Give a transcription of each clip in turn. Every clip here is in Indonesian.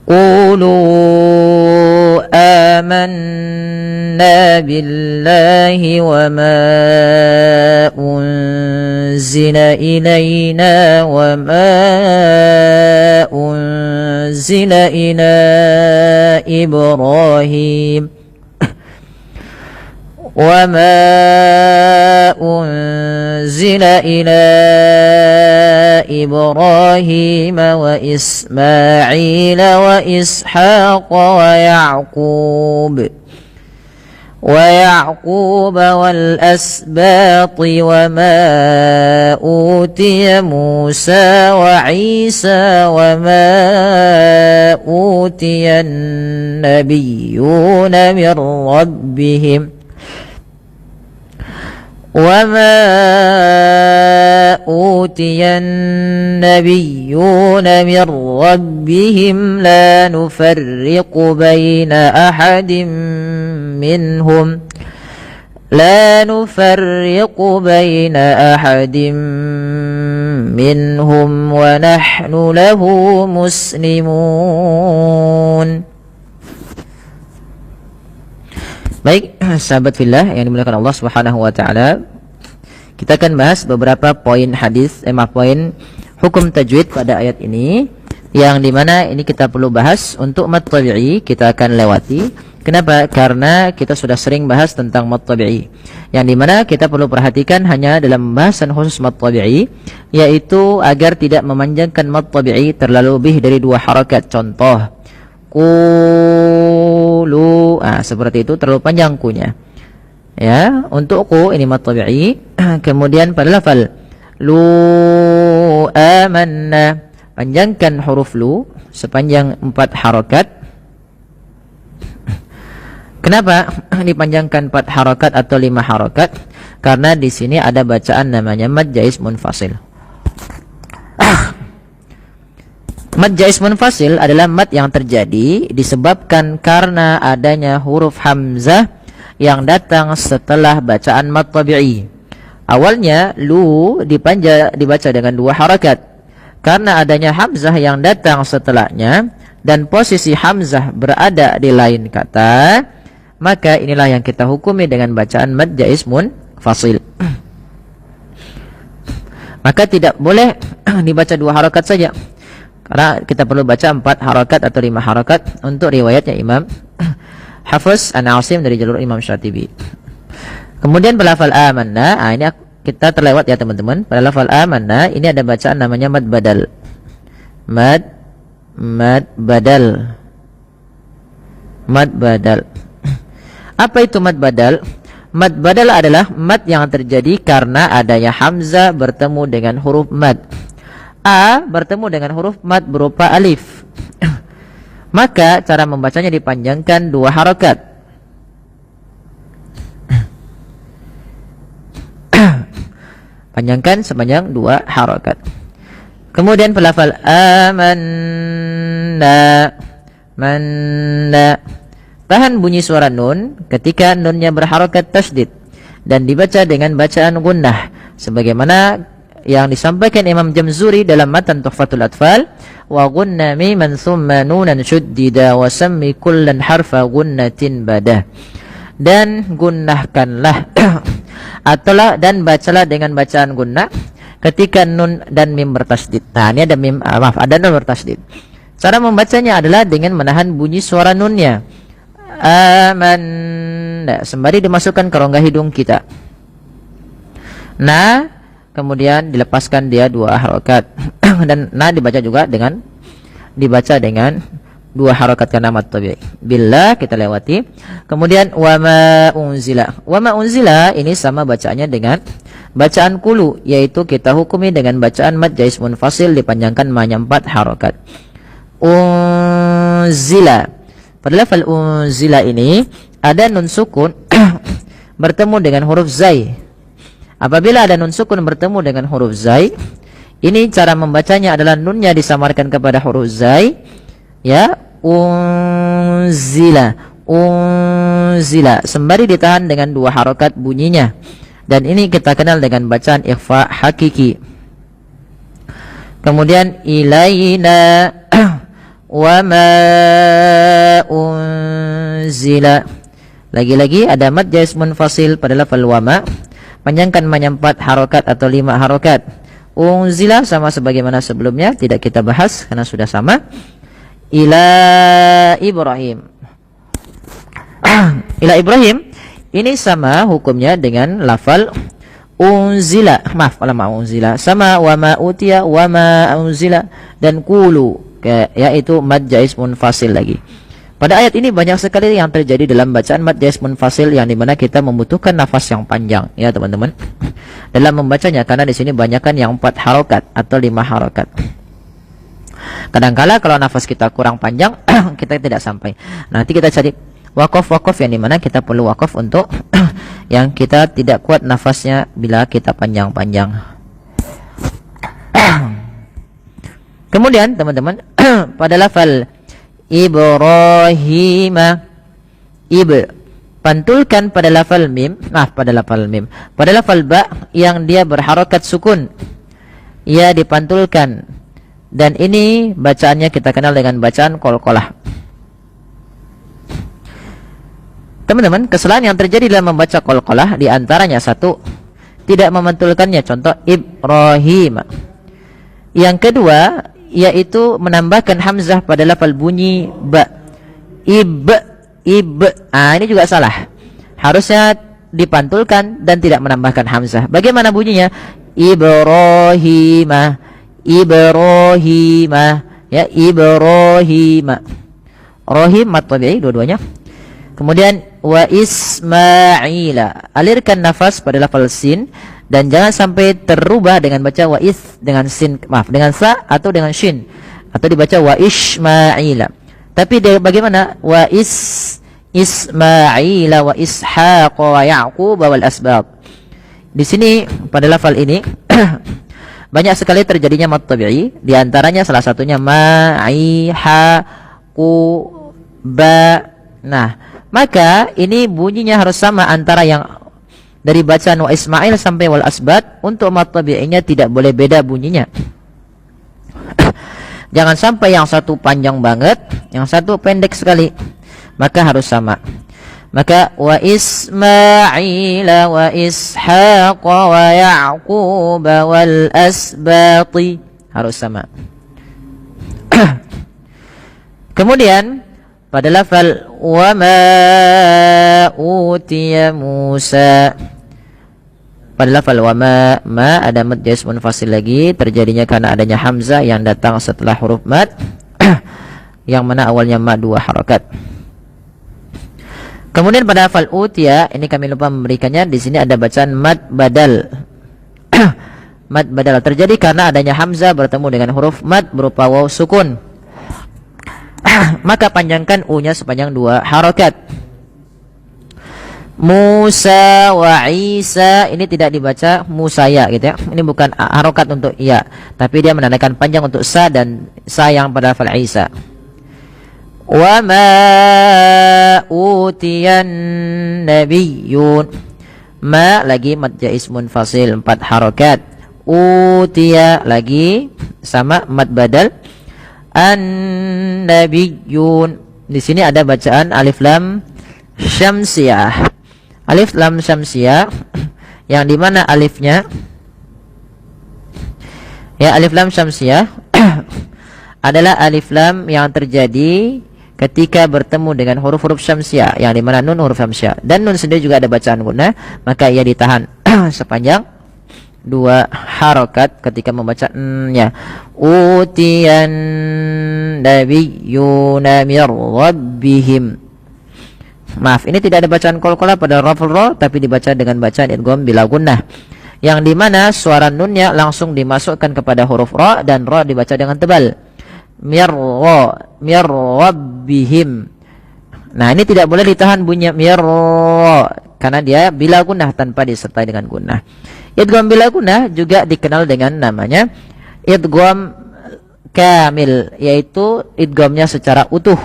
قولوا آمنا بالله وما أنزل إلينا وما أنزل إلى إبراهيم وإسماعيل وإسحاق ويعقوب والأسباط وما أوتي موسى وعيسى وما أوتي النبيون من ربهم لا نفرق بين أحد منهم ونحن له مسلمون. Baik, sahabat fillah yang dimuliakan Allah Subhanahu wa taala, kita akan bahas beberapa poin poin hukum tajwid pada ayat ini, yang dimana ini kita perlu bahas. Untuk mad tabi'i kita akan lewati. Kenapa? Karena kita sudah sering bahas tentang mad tabi'i, yang dimana kita perlu perhatikan hanya dalam pembahasan khusus mad tabi'i, yaitu agar tidak memanjangkan mad tabi'i terlalu lebih dari 2 harakat. Contoh qulu, seperti itu, terlalu panjang kunya. Ya, untuk ku ini mad tabi'i. Kemudian pada lafal lu amanna, panjangkan huruf lu sepanjang 4 harakat. Kenapa dipanjangkan 4 harakat atau 5 harakat? Karena di sini ada bacaan namanya mad jaiz munfasil. Mad jaiz munfasil adalah mad yang terjadi disebabkan karena adanya huruf hamzah yang datang setelah bacaan mad tabi'i. Awalnya lu dibaca dengan 2 harakat. Karena adanya hamzah yang datang setelahnya dan posisi hamzah berada di lain kata, maka inilah yang kita hukumi dengan bacaan mad jaiz munfasil. Maka tidak boleh dibaca 2 harakat saja, karena kita perlu baca 4 harakat atau 5 harakat untuk riwayatnya Imam Hafiz an Asim dari jalur Imam Syatibi. Kemudian pada lafal amanna, ini kita terlewat ya teman-teman. Pada lafal amanna ini ada bacaan namanya mad badal. Mad badal. Mad badal. Apa itu mad badal? Mad badal adalah mad yang terjadi karena adanya hamzah bertemu dengan huruf mad. A bertemu dengan huruf mad berupa alif. Maka cara membacanya dipanjangkan 2 harakat. Panjangkan sepanjang 2 harakat. Kemudian pelafal amanna, manna, tahan bunyi suara nun ketika nunnya berharakat tasdid dan dibaca dengan bacaan gunnah, sebagaimana yang disampaikan Imam Jamzuri dalam matan Tuhfatul Atfal, wa gunna miman thumma nunan shuddida wa sammi kullan harfa gunnatin badah. Dan gunnahkanlah ataulah dan bacalah dengan bacaan gunnah ketika nun dan mim bertasdid. Nah, ini ada mim, ada nun bertasdid. Cara membacanya adalah dengan menahan bunyi suara nunnya. Amanna, sembari dimasukkan ke rongga hidung kita. Nah, kemudian dilepaskan dia 2 harakat. Dan dibaca juga dengan 2 harakat karena mad tabi'i. Billah kita lewati. Kemudian wama unzila. Wama unzila ini sama bacaannya dengan bacaan kulu, yaitu kita hukumi dengan bacaan mad jaiz munfasil dipanjangkan hanya 4 harakat. Unzila. Pada lafal unzila ini ada nun sukun bertemu dengan huruf zai. Apabila ada nun sukun bertemu dengan huruf zai, ini cara membacanya adalah nunnya disamarkan kepada huruf zai, ya, unzila, unzila, sembari ditahan dengan 2 harakat bunyinya. Dan ini kita kenal dengan bacaan ikhfa hakiki. Kemudian ilaina wa ma unzila. Lagi-lagi ada mad jaiz munfasil pada lafal wa ma, panjangkan ma-nya 4 harokat atau 5 harokat. Unzila sama sebagaimana sebelumnya, tidak kita bahas karena sudah sama. Ila Ibrahim. Ila Ibrahim ini sama hukumnya dengan lafal unzila. Maaf, lama unzila. Sama wa ma utiya wa ma unzila dan qulu, yaitu mad jaiz munfasil lagi. Pada ayat ini banyak sekali yang terjadi dalam bacaan mad jaiz munfasil yang dimana kita membutuhkan nafas yang panjang, ya teman-teman, dalam membacanya, karena di sini banyakkan yang 4 harokat atau 5 harokat. Kadangkala kalau nafas kita kurang panjang, kita tidak sampai. Nanti kita cari wakaf yang dimana kita perlu wakaf untuk yang kita tidak kuat nafasnya bila kita panjang-panjang. Kemudian teman-teman, pada lafal Ibrahim, pantulkan pada lafal mim, pada lafal ba yang dia berharokat sukun, ia dipantulkan, dan ini bacaannya kita kenal dengan bacaan qalqalah. Teman-teman, kesalahan yang terjadi dalam membaca qalqalah di antaranya satu, tidak memantulkannya, contoh Ibrahim. Yang kedua, yaitu menambahkan hamzah pada lafal bunyi ba. Ib. Ini juga salah. Harusnya dipantulkan dan tidak menambahkan hamzah. Bagaimana bunyinya? Ibrahimah. Ya, Ibrahimah. Rohim mat tabi'i dua-duanya. Kemudian wa Ismaila. Alirkan nafas pada lafal sin dan jangan sampai terubah dengan baca wa is dengan sin, dengan sa atau dengan shin, atau dibaca wa Ismaila. Tapi bagaimana wa Ismaila wa Ishaq wa Yaqub wal asbab. Di sini pada lafal ini banyak sekali terjadinya mad tabi'i, di antaranya salah satunya ma'i ha ku ba. Nah, maka ini bunyinya harus sama antara yang dari bacaan wa Ismail sampai wal asbat. Untuk mad tabi'inya tidak boleh beda bunyinya. Jangan sampai yang satu panjang banget, yang satu pendek sekali, maka harus sama. Maka wa Ismail wa Ishaq wa Yaqub wal asbati harus sama. Kemudian pada lafal wa ma utiya Musa, pada lafal wa ma ada mad jaiz munfasil lagi, terjadinya karena adanya hamzah yang datang setelah huruf mad yang mana awalnya ma 2 harakat. Kemudian pada lafal utiya ini kami lupa memberikannya, di sini ada bacaan mad badal. Mad badal terjadi karena adanya hamzah bertemu dengan huruf mad berupa waw sukun. Maka panjangkan u-nya sepanjang 2 harakat. Musa wa Isa ini tidak dibaca Musaya gitu ya. Ini bukan harokat untuk ya, tapi dia menandakan panjang untuk sa dan sa yang pada lafal Isa. Wa ma utiyan nabiyyun. Ma lagi mad jaiz munfasil 4 harakat. Utiya lagi sama mad badal. An-nabiyyun. Di sini ada bacaan alif lam syamsiyah. Alif lam syamsiyah yang dimana alifnya, ya, alif lam syamsiyah adalah alif lam yang terjadi ketika bertemu dengan huruf-huruf syamsiyah yang dimana nun huruf syamsiyah, dan nun sendiri juga ada bacaan gunnah, maka ia ditahan sepanjang 2 harokat ketika membaca nya. Utiyan nabiyyuna mir rabbihim. Maaf, ini tidak ada bacaan qalqalah pada raful ra, tapi dibaca dengan bacaan idgham bila gunnah, yang dimana suara nunnya langsung dimasukkan kepada huruf ra dan ra dibaca dengan tebal. Mir rabbihim. Nah, ini tidak boleh ditahan bunyi mir karena dia bila gunnah tanpa disertai dengan gunnah. Idgham bila gunnah juga dikenal dengan namanya idgham kamil, yaitu idghamnya secara utuh,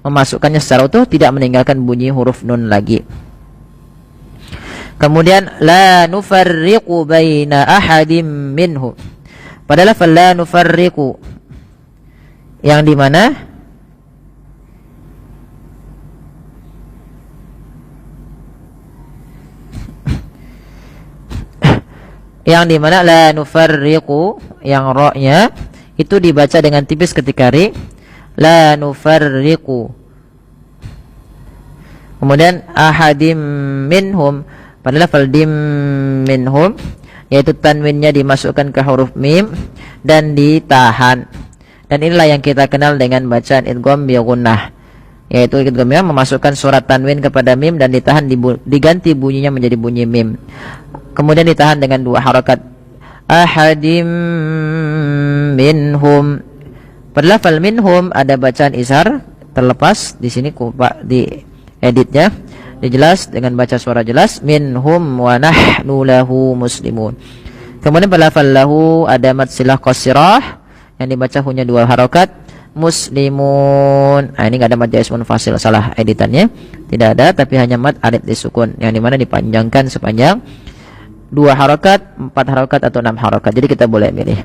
memasukkannya secara utuh, tidak meninggalkan bunyi huruf nun lagi. Kemudian la nufarriqu baina ahadim minhu. Pada lafal la nufarriqu yang dimana Yang dimana la nufarriqu, yang ro-nya itu dibaca dengan tipis ketika ri, la nufarriqu. Kemudian ahadim minhum, pada lafal dim minhum, yaitu tanwinnya dimasukkan ke huruf mim dan ditahan. Dan inilah yang kita kenal dengan bacaan idgham bi gunnah, yaitu idghamnya memasukkan surat tanwin kepada mim dan ditahan, diganti bunyinya menjadi bunyi mim. Kemudian ditahan dengan 2 harakat. Ahadim minhum. Pada lafal minhum ada bacaan izhar terlepas di sini di editnya dijelas dengan baca suara jelas, minhum wa nahnu lahu muslimun. Kemudian pada lafal lahu ada mad silah qasirah yang dibaca hanya 2 harakat, muslimun. Nah, ini enggak ada mad jaiz munfasil, salah editannya. Tidak ada, tapi hanya mad alif disukun yang dimana dipanjangkan sepanjang 2 harakat, 4 harakat atau 6 harakat. Jadi kita boleh milih.